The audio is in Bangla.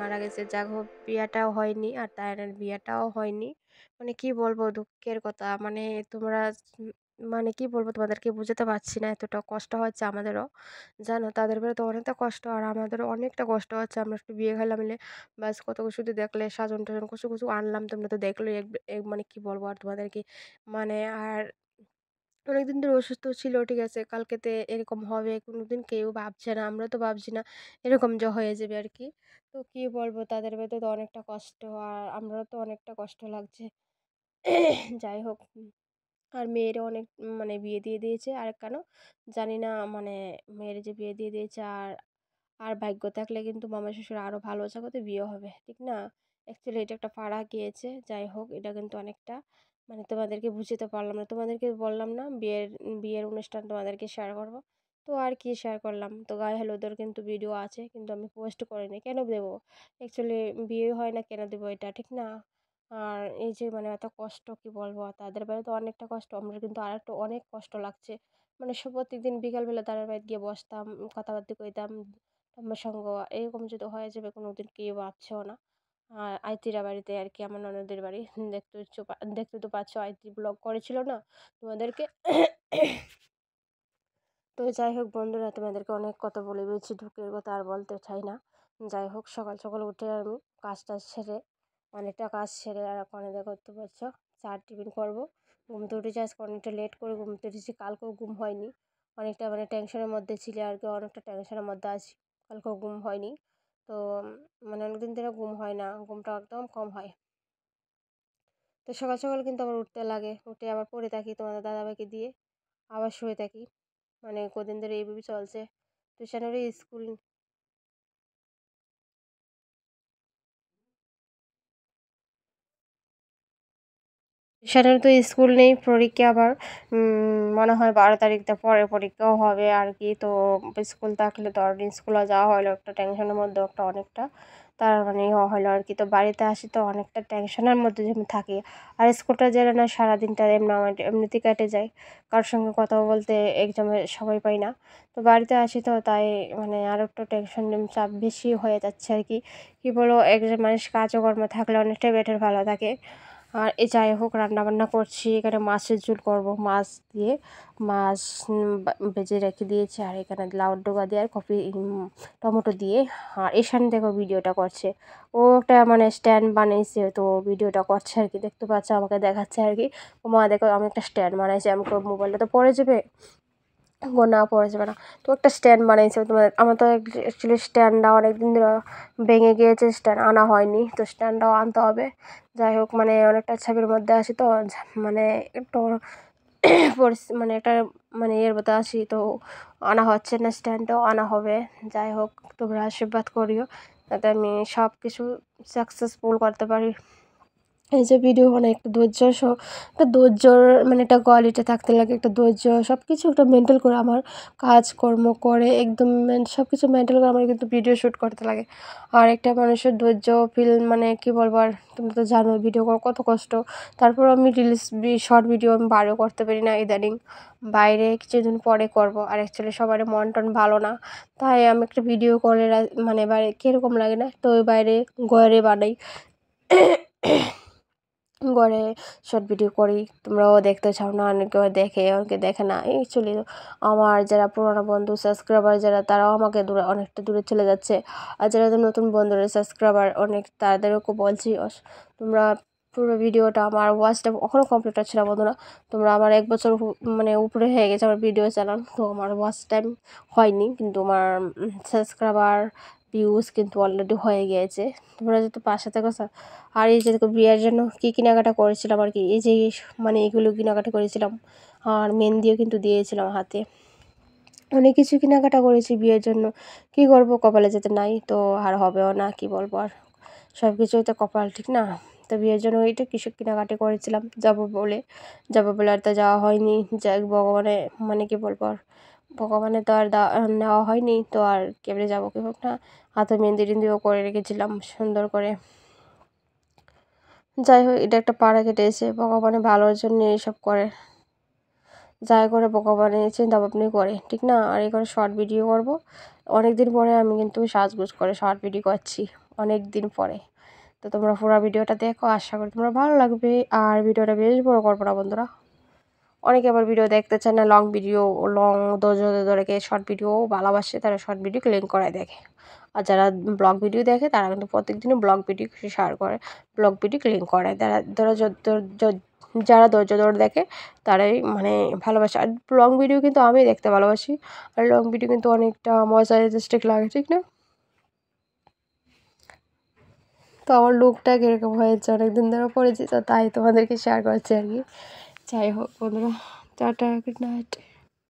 মারা গেছে। যাক হোক বিয়েটাও হয়নি আর তায়ানের বিয়েটাও হয়নি। মানে কি বলবো দুঃখের কথা। মানে তোমরা মানে কি বলবো তোমাদেরকে বুঝাতে পারছি না এতটা কষ্ট হচ্ছে আমাদেরও। জানো তাদের বেলা তো অনেকটা কষ্ট আর আমাদেরও অনেকটা কষ্ট হচ্ছে। আমরা একটু বিয়ে খেলাম মিলে ব্যাস কত কিছু তো দেখলে সাজন-টাজন কচু, কচু আনলাম তোমরা তো দেখলেই মানে কি বলবো আর তোমাদেরকে। মানে আর অনেকদিন ধরে অসুস্থ ছিল ঠিক আছে। কালকেতে এরকম হবে কোনোদিন কেউ ভাবছে না। আমরা তো ভাবছি না এরকম যে হয়ে যাবে আর কি। তো কি বলবো তাদের ভেতরে তো অনেকটা কষ্ট আর আমরাও তো অনেকটা কষ্ট লাগছে। যাই হোক আর মেয়েরও অনেক মানে বিয়ে দিয়ে দিয়েছে আর কেন জানি না মানে মেয়ের যে বিয়ে দিয়ে দিয়েছে আর আর ভাগ্য থাকলে কিন্তু মামা শ্বশুর আরও ভালো জায়গাতে বিয়ে হবে ঠিক না। অ্যাকচুয়ালি এটা একটা পাড়া গিয়েছে যাই হোক এটা কিন্তু অনেকটা মানে তোমাদেরকে বুঝতে পারলাম না তোমাদেরকে বললাম না বিয়ের বিয়ের অনুষ্ঠান তোমাদেরকে শেয়ার করব। তো আর কি শেয়ার করলাম তো গায়ে হলুদের কিন্তু ভিডিও আছে কিন্তু আমি পোস্ট করিনি কেন দেবো। অ্যাকচুয়ালি বিয়ে হয় না কেন দেবো এটা ঠিক না। আর এই যে মানে এত কষ্ট কি বলবো আর তাদের বাড়িতে অনেকটা কষ্ট আমরা কিন্তু আর একটু অনেক কষ্ট লাগছে। মানে সব প্রত্যেকদিন বিকালবেলা তাদের বাড়িতে গিয়ে বসতাম কথাবার্তা কইতাম আমার সঙ্গ এরকম যদি হয়ে যাবে কোনোদিন কেউ ভাবছেও না। আর আইতিরা বাড়িতে আর কি আমার ননদের বাড়ি দেখতে তো পাচ্ছ আইতি ব্লগ করেছিল না তোমাদেরকে। তো যাই হোক বন্ধুরা তোমাদেরকে অনেক কথা বলে দিয়েছি দুঃখের কথা আর বলতে চাই না। যাই হোক সকাল সকাল উঠে আমি কাজ টাজ সেরে অনেকটা কাজ সেরে আর এখন করতে পারছো চার টিফিন করবো। ঘুমতে উঠেছি আজকে অনেকটা লেট করে ঘুমতে উঠেছি কালকেও ঘুম হয়নি। অনেকটা মানে টেনশনের মধ্যে ছিল আর কি অনেকটা টেনশনের মধ্যে আছি। কালকেও ঘুম হয়নি। তো মানে অনেকদিন ধরে ঘুম হয় না ঘুমটা একদম কম হয়। তো সকাল সকাল কিন্তু আবার উঠতে লাগে উঠে আবার পড়ে থাকি তোমাদের দাদাভাইকে দিয়ে আবার শুয়ে থাকি। মানে কদিন ধরে এইভাবে চলছে। টিউশনেরও স্কুল টিউশনের তো স্কুল নেই পরীক্ষা আবার মনে হয় 12 তারিখ পরে পরীক্ষাও হবে আর কি। তো স্কুল থাকলে তো আর স্কুলে যাওয়া হলো একটা টেনশনের মধ্যে একটা অনেকটা। তার মানে হলো আর কি। তো বাড়িতে আসি তো অনেকটা টেনশনের মধ্যে যেমন থাকি। আর স্কুলটা যেন না সারাদিনটা এমনিতেই কেটে যায়, কারোর সঙ্গে কথা বলতে একদমই সময় পাই না। তো বাড়িতে আসি তো তাই মানে আরও একটু টেনশন চাপ বেশি হয়ে যাচ্ছে আর কি। কী বলো, একজন মানুষ কাজকর্ম থাকলে অনেকটাই বেটার ভালো থাকে। আর যাই হোক, রান্নাবান্না করছি, এখানে মাছের ঝোল করব, মাছ দিয়ে মাছ ভেজে রেখে দিয়েছি। আর এখানে লাউ ডোকা দিয়ে আর কপি টমেটো দিয়ে। আর এখান দেখো ভিডিওটা করছে, ও একটা মানে স্ট্যান্ড বানিয়েছে, তো ভিডিওটা করছে আর কি, দেখতে পাচ্ছে, আমাকে দেখাচ্ছে আর কি। ও মা দেখো আমি একটা স্ট্যান্ড বানাইছি, আমি মোবাইলটা তো পড়ে যাবে, না পড়ে যাবে না। তো একটা স্ট্যান্ড বানিয়েছে তোমাদের, আমার তো অ্যাকচুয়ালি স্ট্যান্ডটা অনেকদিন ধরে ভেঙে গিয়েছে, স্ট্যান্ড আনা হয়নি, তো স্ট্যান্ডটাও আনতে হবে। যাই হোক, মানে অনেকটা ছাবির মধ্যে আসি তো মানে একটু মানে একটা মানে এর মধ্যে আসি, তো আনা হচ্ছে না, স্ট্যান্ডটাও আনা হবে। যাই হোক, তোমরা আশীর্বাদ করিও যাতে আমি সব কিছু সাকসেসফুল করতে পারি। এই যে ভিডিও মানে একটা একটা ধৈর্যর মানে একটা কোয়ালিটি থাকতে লাগে, একটা ধৈর্য, সব কিছু একটা মেনটেন করে আমার কাজকর্ম করে একদম সব কিছু মেনটেন করে আমার কিন্তু ভিডিও শ্যুট করতে লাগে। আর একটা মানুষের ধৈর্য ফিল মানে কী বলবো, আর তুমি তো জানো ভিডিও করা কত কষ্ট। তারপর আমি শর্ট ভিডিও আমি বাইরেও করতে পারি না ইদানিং, বাইরে কিছুদিন পরে করব। আর অ্যাকচুয়ালি সবার মন টন ভালো না, তাই আমি একটা ভিডিও করে মানে বাইরে কীরকম লাগে না, তো বাইরে ঘরে বানাই, ঘরে শর্ট ভিডিও করি। তোমরাও দেখতে চাও না, অনেকেও দেখে, অনেকে দেখে না। অ্যাকচুয়ালি আমার যারা পুরোনো বন্ধু সাবস্ক্রাইবার যারা, তারাও আমাকে অনেকটা দূরে চলে যাচ্ছে। আর যারা নতুন বন্ধুরা সাবস্ক্রাইবার অনেক, তাদেরকে বলছি তোমরা পুরো ভিডিওটা, আমার ওয়াচটা এখনও কমপ্লিট হচ্ছে না বন্ধুরা। তোমরা আমার 1 বছর মানে উপরে হয়ে গেছে আমার ভিডিও চালান, তো আমার ওয়াচ টাইম হয়নি, কিন্তু আমার সাবস্ক্রাইবার ভিউজ কিন্তু অলরেডি হয়ে গিয়েছে। তোমরা যদি পাশে থাকো। আর এই যে দেখো বিয়ের জন্য কী কেনাকাটা করেছিলাম আর কি, এই যে মানে এগুলো কেনাকাটা করেছিলাম। আর মেহেন্দিও কিন্তু দিয়েছিলাম হাতে, অনেক কিছু কেনাকাটা করেছি বিয়ের জন্য। কী করবো, কপালে যেতে নাই তো আর হবেও না, কি বলবো আর, সব কিছুই তো কপাল, ঠিক না? তো বিয়ের জন্য ওইটা কিছু কেনাকাটি করেছিলাম, যাবো বলে আর তো যাওয়া হয়নি। যাই ভগবানে মানে কি বলবো আর, ভগবানে তো আর নেওয়া হয়নি, তো আর কেমনে যাবো কি হোক না। হাতে মেহেন্দি টেন্দিও করে রেখেছিলাম সুন্দর করে। যাই হোক, এটা একটা পাড়া কেটেছে, ভগবানের ভালোর জন্য এইসব করে, যাই করে ভগবানের চিন্তা ভাবনাই করে, ঠিক না? আর এখানে শর্ট ভিডিও করব, অনেক দিন পরে আমি কিন্তু সাজগোজ করে শর্ট ভিডিও করছি, অনেক দিন পরে। তো তোমরা পুরো ভিডিওটা দেখো, আশা করি তোমরা ভালো লাগবে। আর ভিডিওটা বেশ বড় করবো না বন্ধুরা, অনেকে আবার ভিডিও দেখতে চায় না, লং ধৈর্য ধরে শর্ট ভিডিও ভালোবাসে, তারা শর্ট ভিডিও ক্লিক করায় দেখে। আর যারা ব্লগ ভিডিও দেখে তারা কিন্তু প্রত্যেকদিনই ব্লগ ভিডিও শেয়ার করে, ব্লগ ভিডিও ক্লিক করায়, যারা ধৈর্য ধরে দেখে তারাই মানে ভালোবাসে। আর লং ভিডিও কিন্তু আমি দেখতে ভালোবাসি, আর লং ভিডিও কিন্তু অনেকটা মজা ইন্টারেস্টিং লাগে, ঠিক না? তো আমার লুকটা কীরকম হয়েছে অনেকদিন ধরে পড়েছি, তো তাই তোমাদেরকে শেয়ার করছি আর কি। যাই হোক বন্ধুরা, টাটা, গুড নাইট।